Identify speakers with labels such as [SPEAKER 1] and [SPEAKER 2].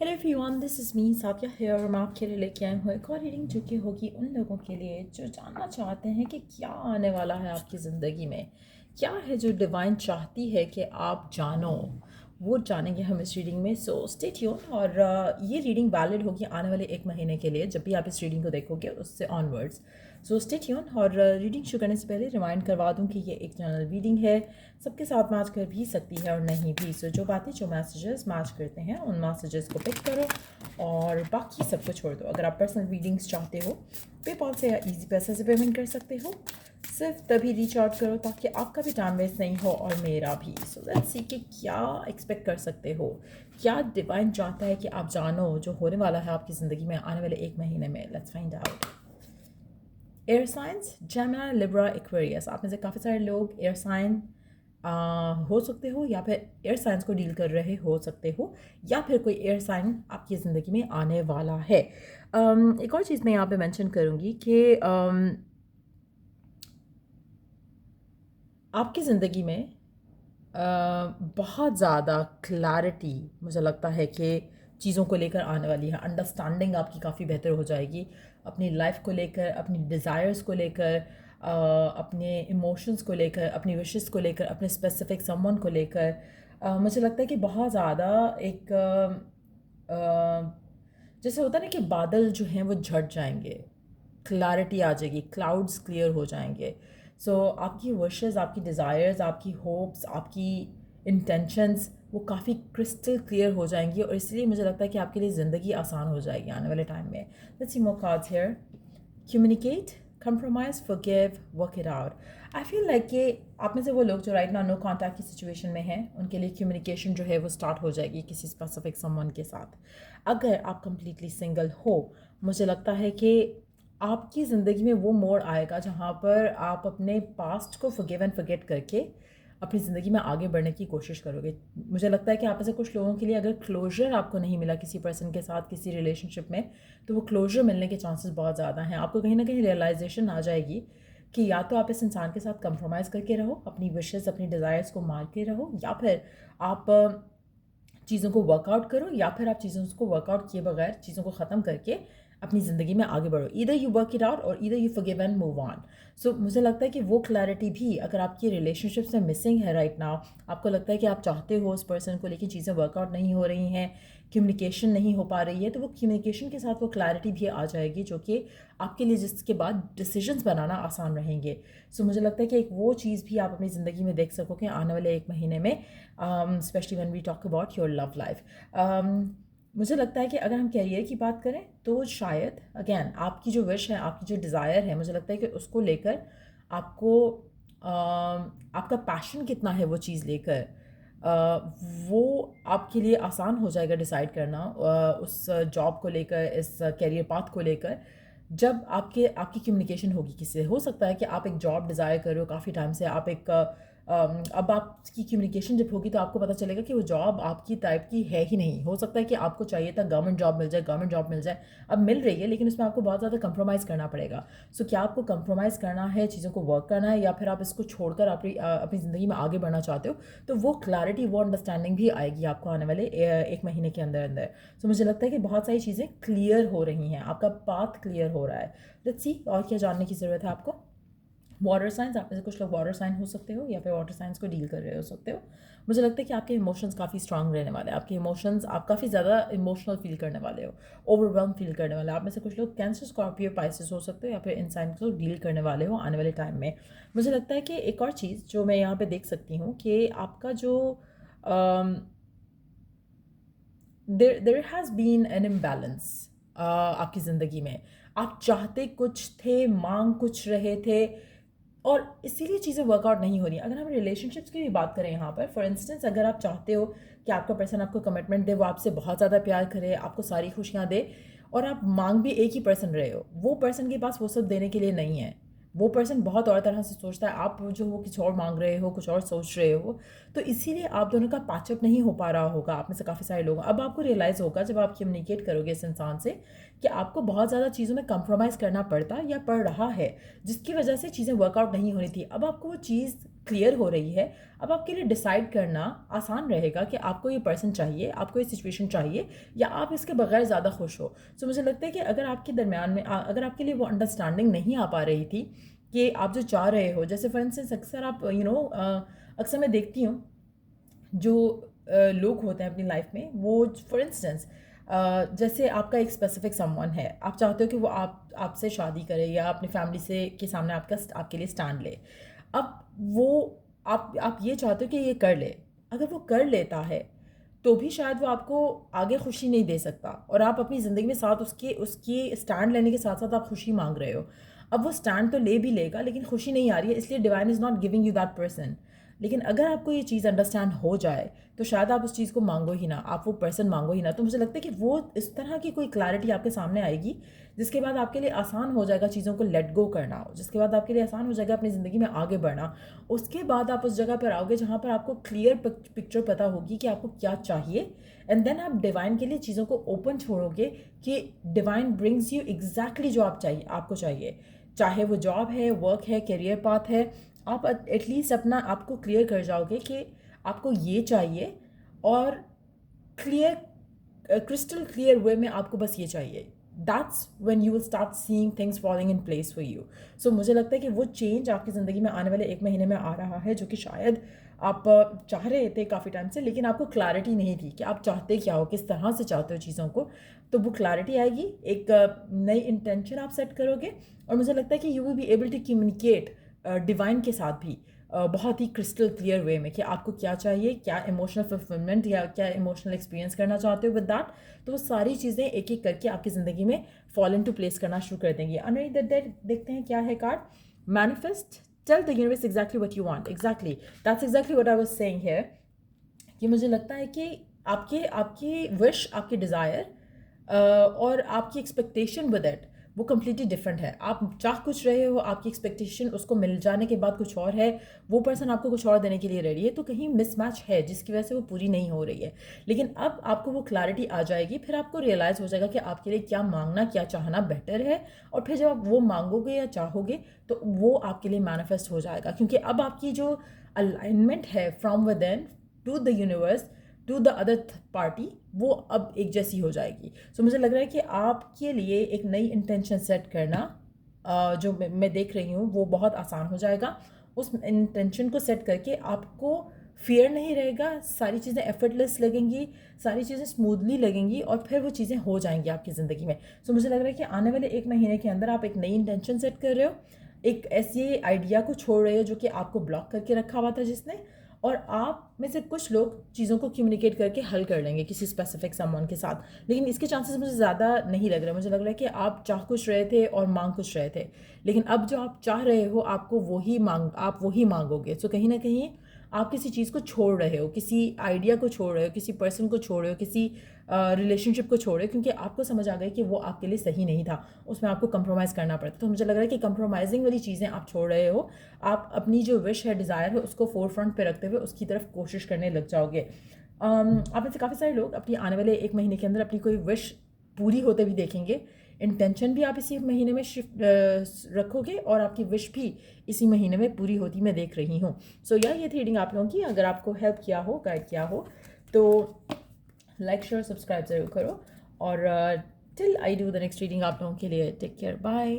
[SPEAKER 1] Hello everyone, this is me Safia here और मैं आपके लिए लेके आई हूँ एक और रीडिंग जो कि होगी उन लोगों के लिए जो जानना चाहते हैं कि क्या आने वाला है आपकी ज़िंदगी में। क्या है जो डिवाइन चाहती है कि आप जानो, वो जानेंगे हम इस रीडिंग में। So stay tune. और ये रीडिंग वैलिड होगी आने वाले 1 महीने के लिए, जब भी आप इस रीडिंग को देखोगे उससे ऑनवर्ड्स। So stay tune. और रीडिंग शुरू करने से पहले रिमाइंड करवा दूँ कि ये एक जनरल रीडिंग है, सबके साथ मैच कर भी सकती है और नहीं भी। सो जो बातें जो मैसेजेस मैच करते हैं उन मैसेजेस को पिक करो और बाकी सबको छोड़ दो। अगर आप पर्सनल रीडिंग्स चाहते हो, पेपॉल से या इजी पैसे से पेमेंट कर सकते हो। सिर्फ तभी रीच आउट करो ताकि आपका भी टाइम वेस्ट नहीं हो और मेरा भी। सो लेट्स सी कि क्या एक्सपेक्ट कर सकते हो, क्या डिवाइन चाहता है कि आप जानो जो होने वाला है आपकी ज़िंदगी में आने वाले 1 महीने में। Let's find out. Air science, Gemini, Libra, Aquarius. आप में से काफ़ी सारे लोग एयर साइन हो सकते हो या फिर एयर साइंस को डील कर रहे हो सकते हो, या फिर कोई एयर साइन आपकी ज़िंदगी में आने वाला है। एक और चीज़ मैं यहाँ पे मेंशन करूँगी कि आपकी ज़िंदगी में बहुत ज़्यादा क्लैरिटी मुझे लगता है कि चीज़ों को लेकर आने वाली है। अंडरस्टैंडिंग आपकी काफ़ी बेहतर हो जाएगी अपनी लाइफ को लेकर, अपनी डिज़ायर्स को लेकर, अपने इमोशंस को लेकर, अपनी विशेस को लेकर, अपने स्पेसिफिक समवन को लेकर। मुझे लगता है कि बहुत ज़्यादा एक जैसे होता है ना कि बादल जो हैं वो झट जाएंगे, क्लैरिटी आ जाएगी, क्लाउड्स क्लियर हो जाएंगे। सो आपकी विशेस, आपकी डिज़ायर्स, आपकी होप्स, आपकी इंटेंशंस वो काफ़ी क्रिस्टल क्लियर हो जाएंगी और इसलिए मुझे लगता है कि आपके लिए ज़िंदगी आसान हो जाएगी आने वाले टाइम में। Let's see more cards here. Communicate, compromise, forgive, work it out. I feel like कि आप में से वो लोग जो राइट नाउ नो कॉन्टैक्ट की सिचुएशन में हैं, उनके लिए कम्युनिकेशन जो है वो स्टार्ट हो जाएगी किसी स्पेसिफिक समवन के साथ। अगर आप कंप्लीटली सिंगल हो, मुझे लगता है कि आपकी ज़िंदगी में वो मोड़ आएगा जहाँ पर आप अपने पास्ट को फॉरगिव एंड फॉरगेट करके अपनी ज़िंदगी में आगे बढ़ने की कोशिश करोगे। मुझे लगता है कि आप में से कुछ लोगों के लिए अगर क्लोजर आपको नहीं मिला किसी पर्सन के साथ किसी रिलेशनशिप में, तो वो क्लोजर मिलने के चांसेस बहुत ज़्यादा हैं। आपको कहीं ना कहीं रियलाइजेशन आ जाएगी कि या तो आप इस इंसान के साथ कंप्रोमाइज़ करके रहो, अपनी विशेस अपनी डिज़ायर्स को मार के रहो, या फिर आप चीज़ों को वर्कआउट करो, या फिर आप चीज़ों को वर्कआउट किए बगैर चीज़ों को ख़त्म करके अपनी ज़िंदगी में आगे बढ़ो। Either you work it out और either you forgive and move on. So मुझे लगता है कि वो क्लैरिटी भी अगर आपकी रिलेशनशिप में मिसिंग है राइट नाउ, आपको लगता है कि आप चाहते हो उस पर्सन को लेकिन चीज़ें वर्कआउट नहीं हो रही हैं, कम्युनिकेशन नहीं हो पा रही है, तो वो कम्युनिकेशन के साथ वो क्लैरिटी भी आ जाएगी जो कि आपके लिए जिसके बाद डिसीजंस बनाना आसान रहेंगे। सो मुझे लगता है कि एक वो चीज़ भी आप अपनी ज़िंदगी में देख सकोगे आने वाले 1 महीने में, specially when we talk about your love life. मुझे लगता है कि अगर हम कैरियर की बात करें तो शायद अगेन आपकी जो विश है, आपकी जो डिज़ायर है, मुझे लगता है कि उसको लेकर आपको आपका पैशन कितना है वो चीज़ लेकर, वो आपके लिए आसान हो जाएगा डिसाइड करना उस जॉब को लेकर, इस करियर पाथ को लेकर। जब आपकी कम्युनिकेशन होगी किसी से, हो सकता है कि आप एक जॉब डिज़ायर कर रहे हो काफ़ी टाइम से, आप एक अब आपकी कम्युनिकेशन जब होगी तो आपको पता चलेगा कि वो जॉब आपकी टाइप की है ही नहीं। हो सकता है कि आपको चाहिए था गवर्नमेंट जॉब मिल जाए, गवर्नमेंट जॉब मिल जाए, अब मिल रही है लेकिन उसमें आपको बहुत ज़्यादा कंप्रोमाइज़ करना पड़ेगा। सो क्या आपको कंप्रोमाइज़ करना है, चीज़ों को वर्क करना है, या फिर आप इसको छोड़कर अपनी ज़िंदगी में आगे बढ़ना चाहते हो, तो वो क्लैरिटी, वो अंडरस्टैंडिंग भी आएगी आपको आने वाले 1 महीने के अंदर अंदर। सो मुझे लगता है कि बहुत सारी चीज़ें क्लियर हो रही हैं, आपका पाथ क्लियर हो रहा है। लेट्स सी और क्या जानने की ज़रूरत है आपको। वाटर साइंस, आप में से कुछ लोग वाटर साइन हो सकते हो या फिर वाटर साइंस को डील कर रहे हो सकते हो। मुझे लगता है कि आपके इमोशंस काफ़ी स्ट्रांग रहने वाले हैं, आपके इमोशंस, आप काफ़ी ज़्यादा इमोशनल फील करने वाले हो, ओवरवेलम फील करने वाले हो। आप में से कुछ लोग कैंसर, स्कॉर्पियो, पाइसेस हो सकते हो या फिर इन साइन को डील करने वाले हो आने वाले टाइम में। मुझे लगता है कि एक और चीज़ जो मैं यहाँ पर देख सकती हूँ कि आपका जो there has been an imbalance आपकी ज़िंदगी में। आप चाहते कुछ थे, मांग कुछ रहे थे, और इसीलिए चीज़ें वर्कआउट नहीं हो रही। अगर हम रिलेशनशिप्स की भी बात करें यहाँ पर, फॉर इंस्टेंस अगर आप चाहते हो कि आपका पर्सन आपको कमिटमेंट दे, वो आपसे बहुत ज़्यादा प्यार करे, आपको सारी खुशियाँ दे, और आप मांग भी एक ही पर्सन रहे हो, वो पर्सन के पास वो सब देने के लिए नहीं है। वो पर्सन बहुत और तरह से सोचता है, आप जो वो कुछ और मांग रहे हो, कुछ और सोच रहे हो, तो इसीलिए आप दोनों का पैचअप नहीं हो पा रहा होगा। आप में से काफ़ी सारे लोग, अब आपको रियलाइज़ होगा जब आप कम्युनिकेट करोगे इस इंसान से कि आपको बहुत ज़्यादा चीज़ों में कंप्रोमाइज़ करना पड़ता या पड़ रहा है, जिसकी वजह से चीज़ें वर्कआउट नहीं हो रही थी। अब आपको वो चीज़ क्लियर हो रही है, अब आपके लिए डिसाइड करना आसान रहेगा कि आपको ये पर्सन चाहिए, आपको ये सिचुएशन चाहिए, या आप इसके बगैर ज़्यादा खुश हो। सो मुझे लगता है कि अगर आपके दरमियान में अगर आपके लिए वो अंडरस्टैंडिंग नहीं आ पा रही थी कि आप जो चाह रहे हो, जैसे फॉर इंस्टेंस अक्सर आप अक्सर मैं देखती हूँ जो लोग होते हैं अपनी लाइफ में, वो फॉर इंस्टेंस जैसे आपका एक स्पेसिफिक समवन है, आप चाहते हो कि वो आपसे शादी करे या अपनी फैमिली से के सामने आपके लिए स्टैंड ले। अब वो आप ये चाहते हो कि ये कर ले, अगर वो कर लेता है तो भी शायद वो आपको आगे खुशी नहीं दे सकता, और आप अपनी ज़िंदगी में साथ उसके उसकी स्टैंड लेने के साथ साथ आप खुशी मांग रहे हो। अब वो स्टैंड तो ले भी लेगा लेकिन खुशी नहीं आ रही है, इसलिए divine is not giving you that person. लेकिन अगर आपको ये चीज़ अंडरस्टैंड हो जाए तो शायद आप उस चीज़ को मांगो ही ना, आप वो पर्सन मांगो ही ना। तो मुझे लगता है कि वो इस तरह की कोई क्लैरिटी आपके सामने आएगी जिसके बाद आपके लिए आसान हो जाएगा चीज़ों को लेट गो करना, जिसके बाद आपके लिए आसान हो जाएगा अपनी ज़िंदगी में आगे बढ़ना। उसके बाद आप उस जगह पर आओगे जहाँ पर आपको क्लियर पिक्चर पता होगी कि आपको क्या चाहिए, एंड देन आप डिवाइन के लिए चीज़ों को ओपन छोड़ोगे कि डिवाइन ब्रिंग्स यू एग्जैक्टली जो आप चाहिए, आपको चाहिए। चाहे वो जॉब है, वर्क है, करियर पाथ है, आप एटलीस्ट अपना आपको क्लियर कर जाओगे कि आपको ये चाहिए, और क्लियर क्रिस्टल क्लियर वे में आपको बस ये चाहिए। That's when you will start seeing things falling in place for you. So मुझे लगता है कि वो चेंज आपकी ज़िंदगी में आने वाले 1 महीने में आ रहा है, जो कि शायद आप चाह रहे थे काफ़ी टाइम से, लेकिन आपको क्लैरिटी नहीं थी कि आप चाहते क्या हो, किस तरह से चाहते हो चीज़ों को। तो वो क्लैरिटी आएगी, एक नई इंटेंशन आप सेट करोगे, और मुझे लगता है कि you will be able to communicate divine के साथ भी बहुत ही क्रिस्टल क्लियर वे में कि आपको क्या चाहिए, क्या इमोशनल फुलफिलमेंट या क्या इमोशनल एक्सपीरियंस करना चाहते हो विद दैट। तो वो सारी चीज़ें एक एक करके आपकी ज़िंदगी में फॉल इन टू प्लेस करना शुरू कर देंगी। देखते हैं क्या है card. Manifest, tell the universe exactly what you want. Exactly, that's exactly what I was saying here, कि मुझे लगता है कि आपके आपकी विश, आपकी डिज़ायर और आपकी एक्सपेक्टेशन विद इट वो कम्प्लीटली डिफरेंट है। आप चाह कुछ रहे हो, आपकी एक्सपेक्टेशन उसको मिल जाने के बाद कुछ और है, वो पर्सन आपको कुछ और देने के लिए रेडी है, तो कहीं मिसमैच है जिसकी वजह से वो पूरी नहीं हो रही है। लेकिन अब आपको वो क्लैरिटी आ जाएगी, फिर आपको रियलाइज़ हो जाएगा कि आपके लिए क्या मांगना, क्या चाहना बेटर है, और फिर जब आप वो मांगोगे या चाहोगे तो वो आपके लिए मैनिफेस्ट हो जाएगा, क्योंकि अब आपकी जो अलाइनमेंट है from within to the universe to the other party, वो अब एक जैसी हो जाएगी। सो मुझे लग रहा है कि आपके लिए एक नई इंटेंशन सेट करना जो मैं देख रही हूँ वो बहुत आसान हो जाएगा। उस इंटेंशन को सेट करके आपको फियर नहीं रहेगा, सारी चीज़ें एफर्टलेस लगेंगी, सारी चीज़ें स्मूथली लगेंगी, और फिर वो चीज़ें हो जाएंगी आपकी ज़िंदगी में। सो मुझे लग रहा है कि आने वाले 1 महीने के अंदर आप एक नई इंटेंशन सेट कर रहे हो, एक ऐसे आइडिया को छोड़ रहे हो जो कि आपको ब्लॉक करके रखा हुआ था जिसने, और आप में से कुछ लोग चीज़ों को कम्युनिकेट करके हल कर लेंगे किसी स्पेसिफिक समवन के साथ। लेकिन इसके चांसेस मुझे ज़्यादा नहीं लग रहे। मुझे लग रहा है कि आप चाह कुछ रहे थे और मांग कुछ रहे थे, लेकिन अब जो आप चाह रहे हो आपको आप वही मांगोगे। सो कहीं ना कहीं आप किसी चीज़ को छोड़ रहे हो, किसी आइडिया को छोड़ रहे हो, किसी पर्सन को छोड़ रहे हो, किसी रिलेशनशिप को छोड़ रहे हो, क्योंकि आपको समझ आ गया कि वो आपके लिए सही नहीं था, उसमें आपको कंप्रोमाइज़ करना पड़ता। तो मुझे लग रहा है कि कंप्रोमाइजिंग वाली चीज़ें आप छोड़ रहे हो, आप अपनी जो विश है, डिज़ायर है, उसको फोर फ्रंट पे रखते हुए उसकी तरफ कोशिश करने लग जाओगे। आप में से काफ़ी सारे लोग अपनी आने वाले 1 महीने के अंदर अपनी कोई विश पूरी होते भी देखेंगे। इंटेंशन भी आप इसी महीने में शिफ्ट रखोगे, और आपकी विश भी इसी महीने में पूरी होती मैं देख रही हूँ। सो यार, ये थी रीडिंग आप लोगों की। अगर आपको हेल्प किया हो, गाइड किया हो, तो लाइक शेयर सब्सक्राइब ज़रूर करो, और till I do the next reading आप लोगों के लिए टेक केयर, बाय।